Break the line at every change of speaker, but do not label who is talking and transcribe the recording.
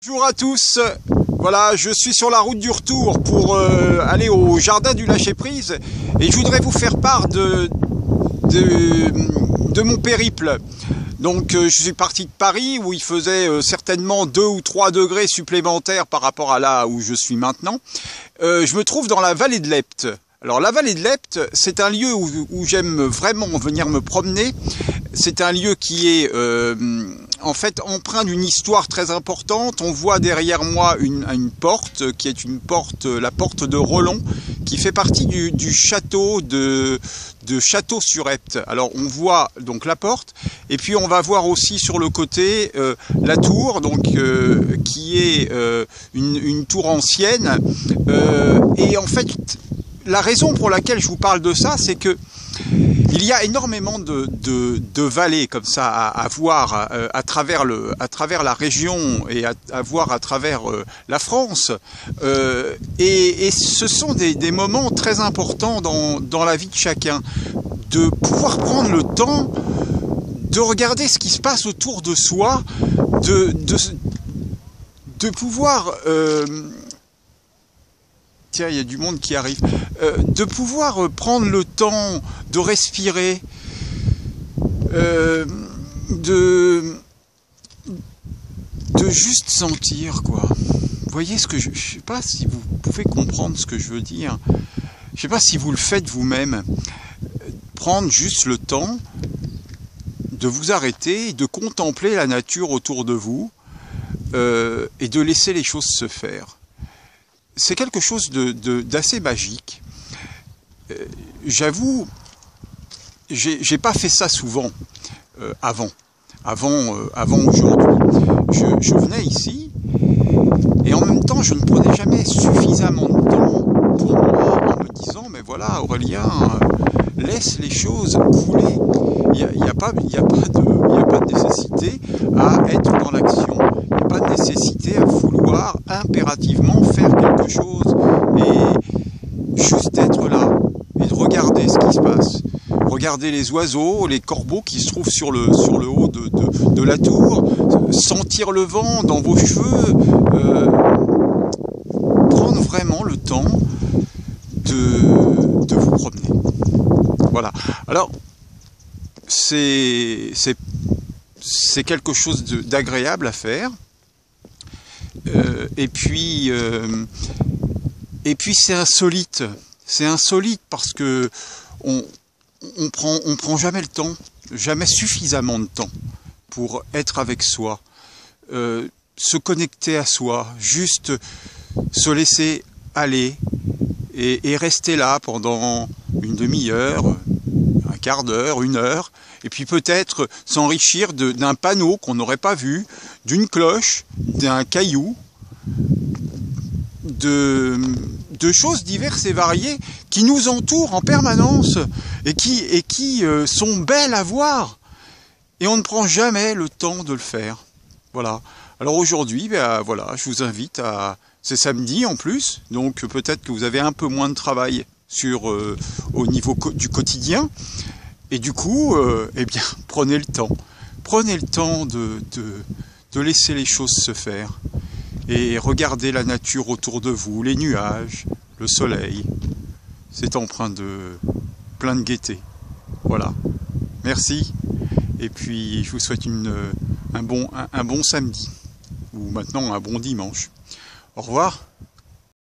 Bonjour à tous, voilà, je suis sur la route du retour pour aller au jardin du lâcher-prise et je voudrais vous faire part de mon périple. Donc je suis parti de Paris où il faisait certainement 2 ou 3 degrés supplémentaires par rapport à là où je suis maintenant. Je me trouve dans la vallée de l'Epte. Alors la vallée de l'Epte, c'est un lieu où j'aime vraiment venir me promener. C'est un lieu qui est en fait empreint d'une histoire très importante. On voit derrière moi une porte qui est la porte de Rolon, qui fait partie du château de Château-sur-Epte. Alors on voit donc la porte et puis on va voir aussi sur le côté la tour, donc qui est une tour ancienne. Et en fait, la raison pour laquelle je vous parle de ça, c'est que il y a énormément de vallées comme ça à voir à travers la région et à voir à travers la France. Et ce sont des moments très importants dans la vie de chacun, de pouvoir prendre le temps de regarder ce qui se passe autour de soi, de pouvoir... Tiens, il y a du monde qui arrive. De pouvoir prendre le temps de respirer, de juste sentir, quoi. Vous voyez ce que je sais pas si vous pouvez comprendre ce que je veux dire. Je sais pas si vous le faites vous-même. Prendre juste le temps de vous arrêter et de contempler la nature autour de vous et de laisser les choses se faire. C'est quelque chose d'assez magique. J'avoue, j'ai pas fait ça souvent avant aujourd'hui. Je venais ici et en même temps je ne prenais jamais suffisamment de temps pour moi en me disant mais voilà Aurélien, laisse les choses couler. Il n'y a pas de nécessité à être dans l'action. Il n'y a pas de nécessité à vouloir impérativement faire quelque chose et juste être là et de regarder ce qui se passe. Regarder les oiseaux, les corbeaux qui se trouvent sur le haut de la tour, sentir le vent dans vos cheveux, prendre vraiment le temps de vous promener. Voilà. Alors, c'est quelque chose d'agréable à faire. Et puis c'est insolite. C'est insolite parce que on prend jamais le temps, jamais suffisamment de temps pour être avec soi, se connecter à soi, juste se laisser aller et rester là pendant une demi-heure, un quart d'heure, une heure, et puis peut-être s'enrichir d'un panneau qu'on n'aurait pas vu, d'une cloche, d'un caillou, de choses diverses et variées qui nous entourent en permanence et qui sont belles à voir. Et on ne prend jamais le temps de le faire. Voilà. Alors aujourd'hui, ben voilà, je vous invite à... C'est samedi en plus, donc peut-être que vous avez un peu moins de travail au niveau du quotidien. Et du coup, eh bien, prenez le temps. Prenez le temps de laisser les choses se faire. Et regardez la nature autour de vous, les nuages, le soleil. C'est empreint de plein de gaieté. Voilà. Merci. Et puis, je vous souhaite un bon samedi. Ou maintenant un bon dimanche. Au revoir.